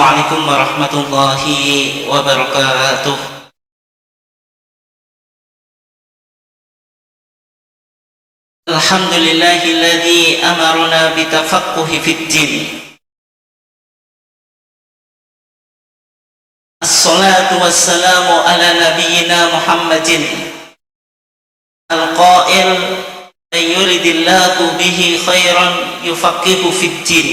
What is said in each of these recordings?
Assalamualaikum warahmatullahi wabarakatuh. Alhamdulillahilladzi amarna bitafaqquhi fid din. Assalatu wassalamu ala nabiyyina Muhammadin al-qail man yuridillahu bihi khairan yufaqihu fid din.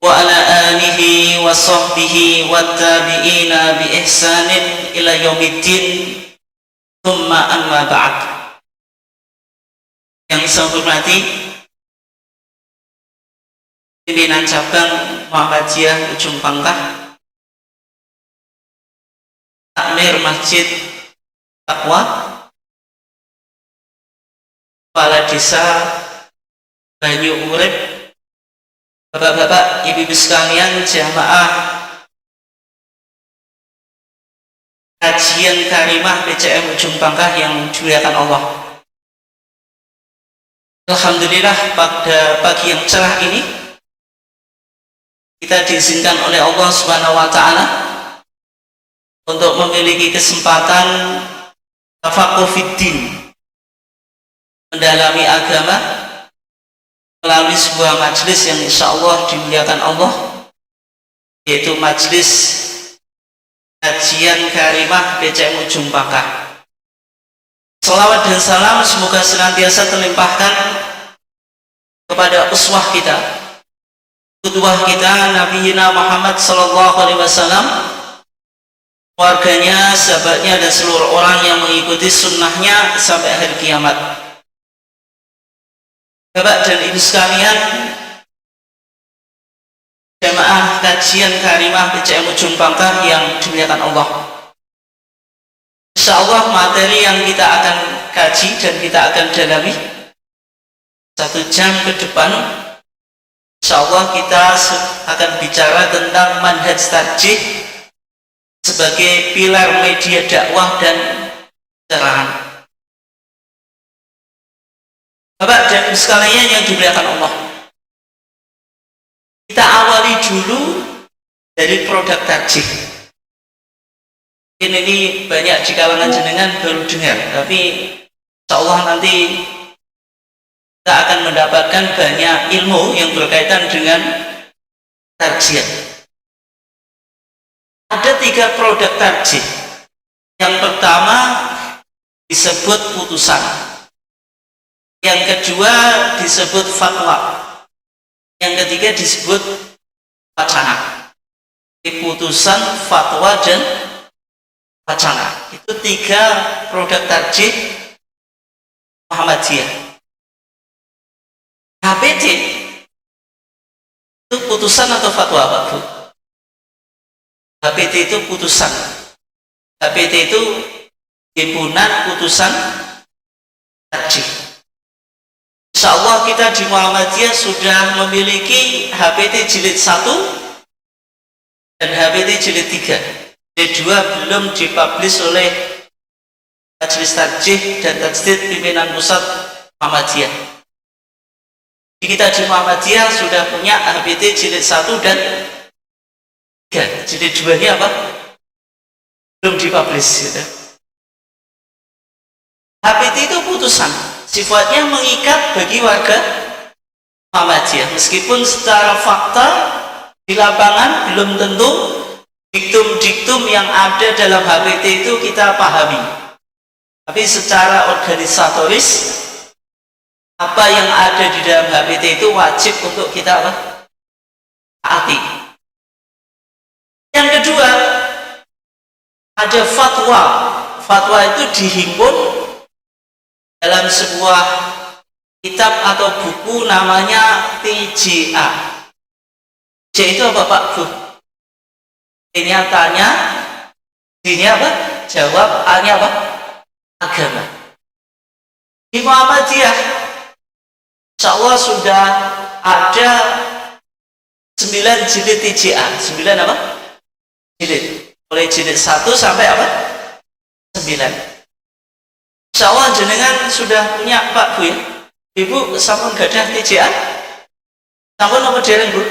Wa ala alihi wa sahbihi wa tabi'ina bi ihsanin ila yaumiddin. Thumma amma ba'd. Yang saya hormati pimpinan cabang Muhammadiyah Ujung Pangkah, Takmir Masjid Taqwa, Kepala Desa Banyu Urip, Bapak-bapak, ibu-ibu sekalian, jamaah kajian karimah PCM Ujung Pangkah yang dimuliakan Allah. Alhamdulillah, pada pagi yang cerah ini kita diizinkan oleh Allah Subhanahu wa Ta'ala untuk memiliki kesempatan tafaqquh fid din, mendalami agama melalui sebuah majelis yang insya Allah dimuliakan Allah, yaitu majelis kajian karimah PCM Ujung Pangkah. Salawat dan salam semoga senantiasa terlimpahkan kepada uswah kita, qudwah kita, Nabiina Muhammad sallallahu alaihi wasallam, warganya, sahabatnya, dan seluruh orang yang mengikuti sunnahnya sampai hari kiamat. Bapak dan ibu sekalian, jamaah kajian karimah PCM Ujung Pangkah yang dimuliakan Allah, insyaallah materi yang kita akan kaji dan kita akan dalami 1 jam ke depan, insyaallah kita akan bicara tentang manhaj tarjih sebagai pilar media dakwah dan cerahan. Bapak dan ibu sekalian yang dimuliakan Allah, kita awali dulu dari produk tarjih. Ini banyak di kalangan jenengan baru dengar, tapi insyaallah nanti kita akan mendapatkan banyak ilmu yang berkaitan dengan tarjih. Ada 3 produk tarjih. Yang pertama disebut putusan, yang kedua disebut fatwa, yang ketiga disebut wacana. Putusan, fatwa, dan wacana. Itu 3 produk tarjih Muhammadiyah. HPT itu putusan atau fatwa, Pak Bu? HPT itu putusan. HPT itu himpunan putusan tarjih. Insyaallah kita di Muhammadiyah sudah memiliki HPT jilid 1 dan HPT jilid 3. Jilid 2 belum dipublish oleh Majelis Tarjih dan Tajdid Pimpinan Pusat Muhammadiyah. Kita di Muhammadiyah sudah punya HPT jilid 1 dan 3. Jilid 2 ini apa? Belum dipublish gitu. HPT itu putusan, sifatnya mengikat bagi warga Muhammadiyah, meskipun secara fakta di lapangan belum tentu diktum-diktum yang ada dalam HPT itu kita pahami, tapi secara organisatoris apa yang ada di dalam HPT itu wajib untuk kita taati. Yang kedua ada fatwa. Fatwa itu dihimpun dalam sebuah kitab atau buku namanya TJA. J itu apa, Pak Bu? Ini tanya, ini apa? Jawab, A-nya apa? Agama. Di Muhammadiyah insyaallah sudah ada 9 jilid TJA. 9 apa? Jilid. Mulai jilid 1 sampai apa? 9. Insyaallah jenengan sudah punya, Pak Bu ya? Ibu sampun gadah TJA? Sampun apa dereng, Bu?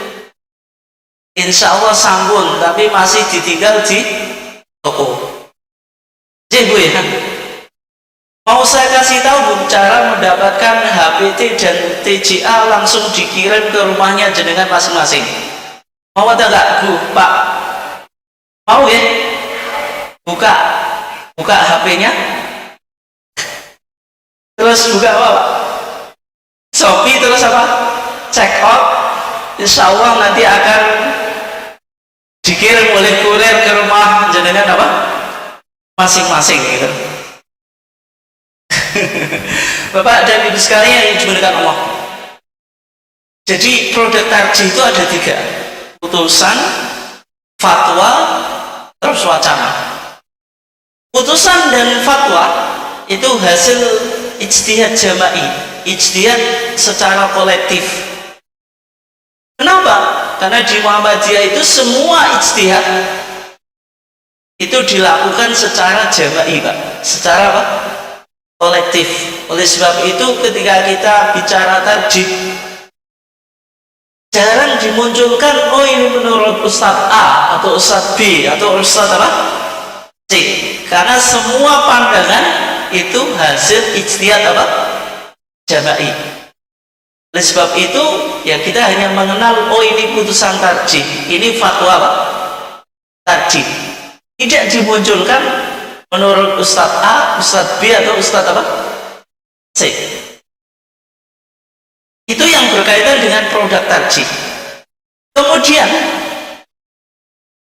insya Allah sampun, tapi masih ditinggal di toko. Jadi Bu ya, mau saya kasih tahu Bu, cara mendapatkan HPT dan TJA langsung dikirim ke rumahnya jenengan masing-masing. Mau atau enggak Bu, Pak? Mau ya? Buka HP-nya, terus buka apa Pak? Shopee, terus apa? Check out, insya Allah nanti akan dikirim oleh kurir ke rumah jenengan apa? Masing-masing gitu. Bapak dan Ibu sekalian yang dimuliakan Allah. Jadi produk tarjih itu ada 3: putusan, fatwa, terus wacana. Putusan dan fatwa itu hasil ijtihad jama'i, ijtihad secara kolektif. Kenapa? Karena di Muhammadiyah itu semua ijtihad itu dilakukan secara jama'i Pak, secara apa? Kolektif. Oleh sebab itu ketika kita bicara tarjih, jarang dimunculkan oh ini menurut Ustadz A atau Ustadz B atau Ustadz apa? C. Karena semua pandangan itu hasil ijtihad apa? Jama'i. Oleh sebab itu ya kita hanya mengenal oh ini putusan tarjih, ini fatwa apa? Tarjih. Tidak dimunculkan menurut Ustadz A, Ustadz B atau Ustadz apa? C. Itu yang berkaitan dengan produk tarjih. Kemudian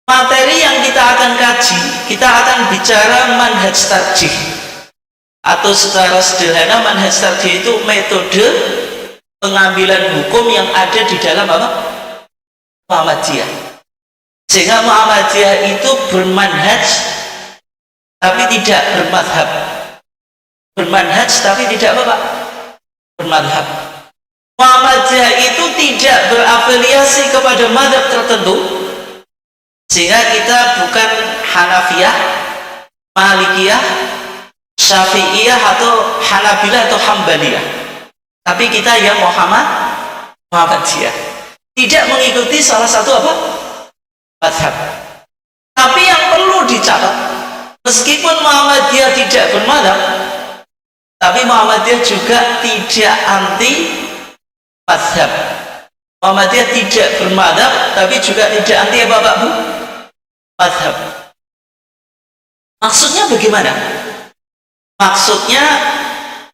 materi yang kita akan kaji, kita akan bicara manhaj tarjih, atau secara sederhana manhaj tarjih itu metode pengambilan hukum yang ada di dalam apa? Muhammadiyah. Sehingga Muhammadiyah itu bermanhaj tapi tidak bermadhab, bermanhaj tapi tidak apa Pak? Bermadhab. Muhammadiyah itu tidak berafiliasi kepada madhab tertentu, sehingga kita bukan Hanafiyah, Malikiyah, Syafi'iyah atau Hanabilah atau Hambaliyah, tapi kita yang Muhammadiyah, tidak mengikuti salah satu apa? Madhab. Tapi yang perlu dicatat, meskipun Muhammadiyah tidak bermadhab, tapi Muhammadiyah juga tidak anti madhab. Muhammadiyah tidak bermadhab, tapi juga tidak anti apa Pak Bu? Madhab. Maksudnya bagaimana? Maksudnya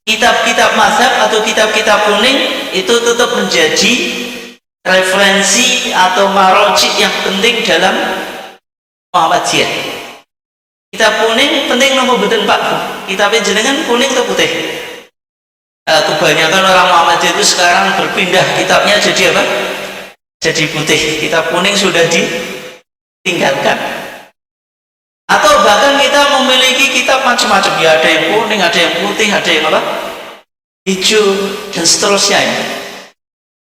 kitab-kitab madhab atau kitab-kitab kuning itu tetap menjadi referensi atau marojik yang penting dalam Muhammadiyah. Kitab kuning penting nomor betul Pak Bu. Kitabnya jenengan kuning atau putih? Kebanyakan orang Muhammadiyah itu sekarang berpindah kitabnya jadi apa? Jadi putih. Kitab kuning sudah ditinggalkan. Atau bahkan kita memiliki kitab macam-macam, ya ada yang kuning, ada yang putih, ada yang apa? Hijau dan seterusnya.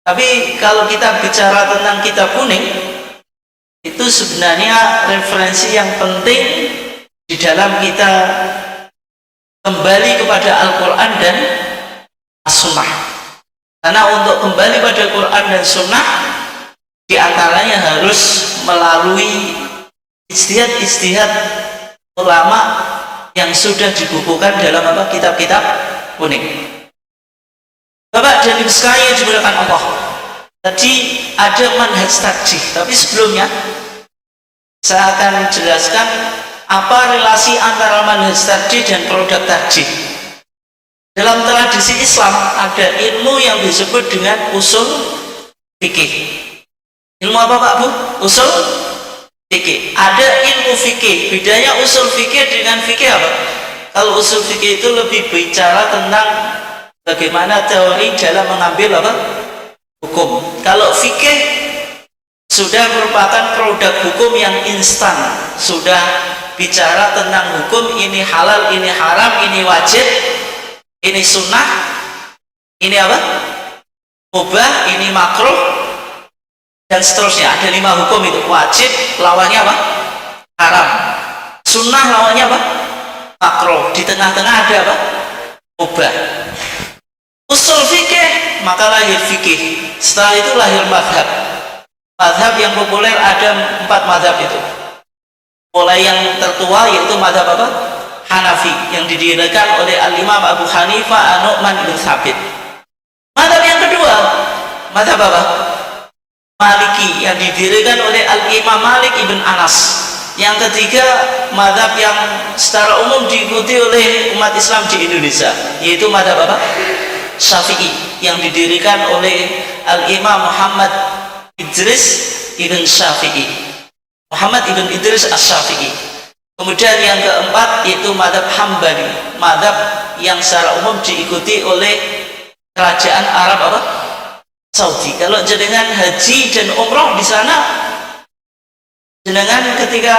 Tapi kalau kita bicara tentang kitab kuning, itu sebenarnya referensi yang penting di dalam kita kembali kepada Al-Quran dan As-Sunnah. Karena untuk kembali pada Quran dan Sunnah, diantaranya harus melalui ijtihad ulama yang sudah dibukukan dalam apa? Kitab-kitab kuning. Bapak dan Ibu sekalian yang dimuliakan Allah, tadi ada manhaj tarjih, tapi sebelumnya saya akan jelaskan apa relasi antara manhaj tarjih dan produk tarjih. Dalam tradisi Islam ada ilmu yang disebut dengan usul fikih. Ilmu apa Pak Bu? Usul fikih. Ada ilmu fikih. Bedanya usul fikih dengan fikih apa? Kalau usul fikih itu lebih bicara tentang bagaimana teori dalam mengambil apa? Hukum. Kalau fikih sudah merupakan produk hukum yang instan, sudah bicara tentang hukum, ini halal, ini haram, ini wajib, ini sunnah, ini apa? Mubah, ini makruh, dan seterusnya. Ada 5 hukum itu. Wajib lawannya apa? Haram. Sunnah lawannya apa? Makruh. Di tengah-tengah ada apa? Mubah. Usul fikih, maka lahir fikih. Setelah itu lahir madhab. Mazhab yang populer ada 4 mazhab itu. Mulai yang tertua yaitu mazhab apa? Hanafi yang didirikan oleh Al-Imam Abu Hanifah An-Nu'man bin Thabit. Mazhab yang kedua, mazhab apa? Maliki yang didirikan oleh Al-Imam Malik ibn Anas. Yang ketiga, mazhab yang secara umum diikuti oleh umat Islam di Indonesia, yaitu mazhab apa? Syafi'i yang didirikan oleh Al-Imam Muhammad Idris ibn Syafi'i, Muhammad ibn Idris As-Syafi'i. Kemudian yang keempat yaitu mazhab Hambali, mazhab yang secara umum diikuti oleh kerajaan Arab apa? Saudi. Kalau jenengan haji dan umroh di sana, jenengan ketika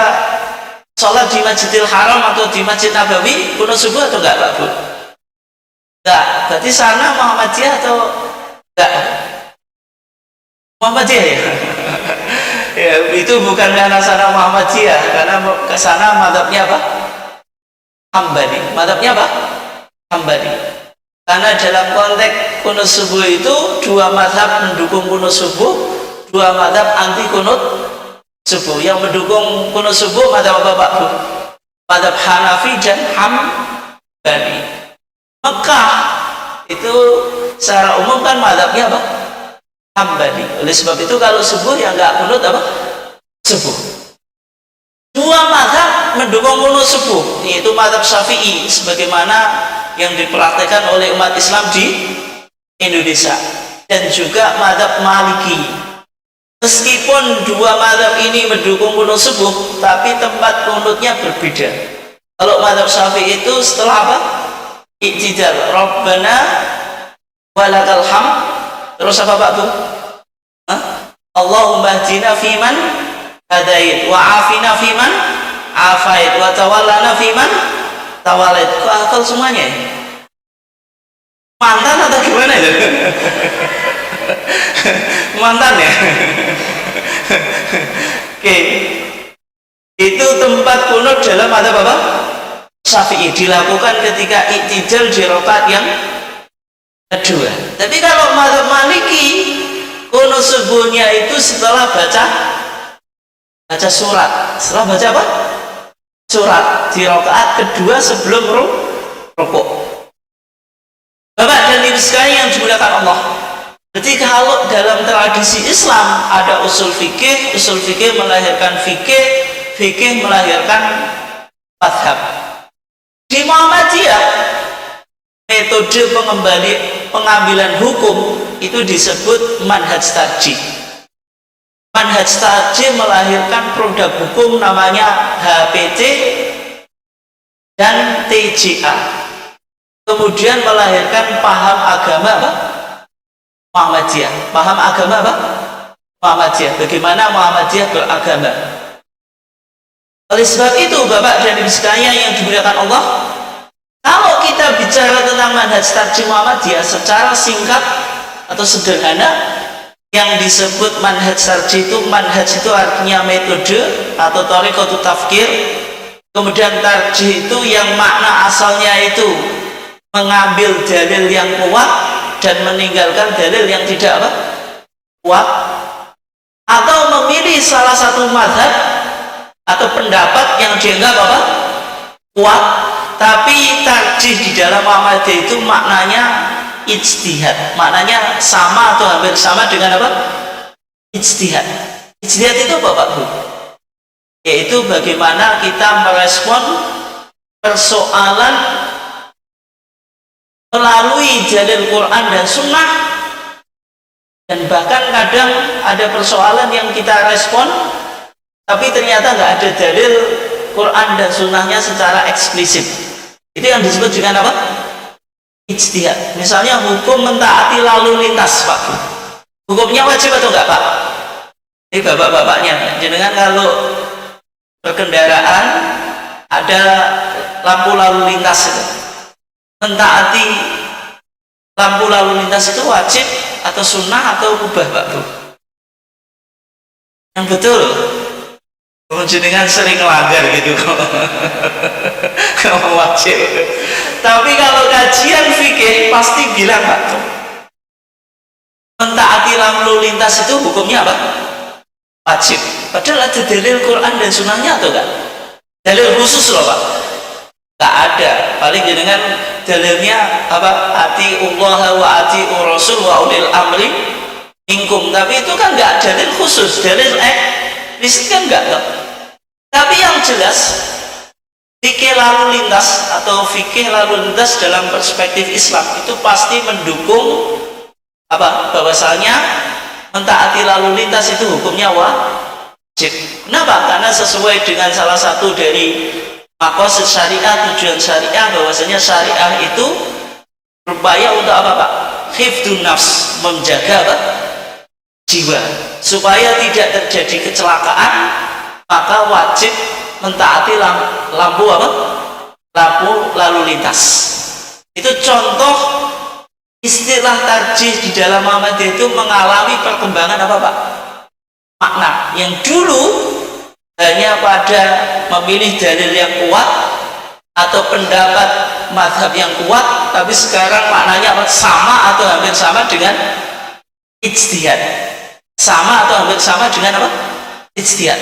sholat di Masjidil Haram atau di Masjid Nabawi kunut subuh atau enggak Pak Bu? Enggak. Berarti sana Muhammadiyah atau enggak? Muhammadiyah ya? Ya, itu bukan karena sana Muhammadiyah, karena ke sana mazhabnya apa? Hambali. Mazhabnya apa? Hambali. Karena dalam konteks kunut subuh itu 2 mazhab mendukung kunut subuh, 2 mazhab anti kunut subuh. Yang mendukung kunut subuh mazhab apa Pak Bu? Mazhab Hanafi dan Hambali. Mekah itu secara umum kan mazhabnya apa? Hambali. Oleh sebab itu kalau subuh yang enggak kunut apa? Subuh. 2 mazhab mendukung kunut subuh, yaitu mazhab Syafi'i sebagaimana yang dipraktikkan oleh umat Islam di Indonesia, dan juga mazhab Maliki. Meskipun 2 mazhab ini mendukung kunut subuh, tapi tempat kunutnya berbeda. Kalau mazhab Syafi'i itu setelah apa? I'tidal, Rabbana walakal hamd. Terus apa Pak Bu? Allahumma hdina fiman hadait, wa afina fiman afait, wa tawallana fiman tawalait. Kok hafal semuanya ya? Mantan atau gimana itu? Mantan ya? Oke. Itu tempat kunut dalam mazhab apa? Syafi'i, dilakukan ketika i'tidal di rakaat yang kedua. Tapi kalau mazhab Maliki, kunut subuhnya itu setelah baca surat. Setelah baca apa? Surat di rakaat kedua sebelum rukuk. Bapak dan Ibu sekalian yang dimuliakan Allah. Jadi kalau dalam tradisi Islam ada usul fikih melahirkan fikih, fikih melahirkan mazhab. Di Muhammadiyah metode pengambilan hukum itu disebut manhaj tarjih. Manhaj tarjih melahirkan produk hukum namanya HPT dan TJA. Kemudian melahirkan paham agama apa? Muhammadiyah. Paham agama apa? Muhammadiyah. Bagaimana Muhammadiyah beragama? Oleh sebab itu Bapak dan Ibu sekalian yang dimuliakan Allah, kalau kita bicara tentang manhaj tarjih Muhammadiyah secara singkat atau sederhana, yang disebut manhaj tarjih itu, manhaj itu artinya metode atau thariqatut tafkir. Kemudian tarjih itu yang makna asalnya itu mengambil dalil yang kuat dan meninggalkan dalil yang tidak apa? Kuat, atau memilih salah satu mazhab atau pendapat yang dianggap apa? Kuat, tapi tarjih di dalam Muhammadiyah itu maknanya ijtihad, maknanya sama atau hampir sama dengan apa? Ijtihad. Ijtihad itu apa Pak Bu? Yaitu bagaimana kita merespon persoalan melalui dalil Quran dan Sunnah, dan bahkan kadang ada persoalan yang kita respon tapi ternyata nggak ada dalil Quran dan Sunnahnya secara eksplisit. Itu yang disebut dengan apa? Ijtihad. Misalnya hukum mentaati lalu lintas Pak. Hukumnya wajib atau enggak Pak? Ini bapak-bapaknya, jenengan kalau berkendaraan ada lampu lalu lintas itu, mentaati lampu lalu lintas itu wajib atau sunnah atau mubah Pak Bu? Yang betul. Jenengan sering melanggar gitu kok. Kamu wajib. Tapi kalau kajian fikih pasti bilang Pak, mentaati lalu lintas itu hukumnya apa? wajib. Padahal ada dalil Quran dan sunnahnya atau enggak? Dalil khusus loh Pak. Enggak ada. Paling dengan dalilnya apa? Atiullah wa atiur rasul wa ulil amri minkum. Tapi itu kan enggak dalil khusus. Dalil eksplisit kan enggak toh. Tapi yang jelas fikih lalu lintas atau fikih lalu lintas dalam perspektif Islam itu pasti mendukung apa? Bahwasanya mentaati lalu lintas itu hukumnya wajib. Kenapa? Karena sesuai dengan salah satu dari maqasid syariah, tujuan syariah, bahwasanya syariah itu berupaya untuk apa Pak? Hifdzun nafs, menjaga apa? Jiwa, supaya tidak terjadi kecelakaan, maka wajib mentaati lampu apa? Lampu lalu lintas. Itu contoh istilah tarjih di dalam Muhammadiyah itu mengalami perkembangan apa Pak? Makna yang dulu hanya pada memilih dalil yang kuat atau pendapat mazhab yang kuat, tapi sekarang maknanya apa? Sama atau hampir sama dengan ijtihad. Sama atau hampir sama dengan apa? Ijtihad.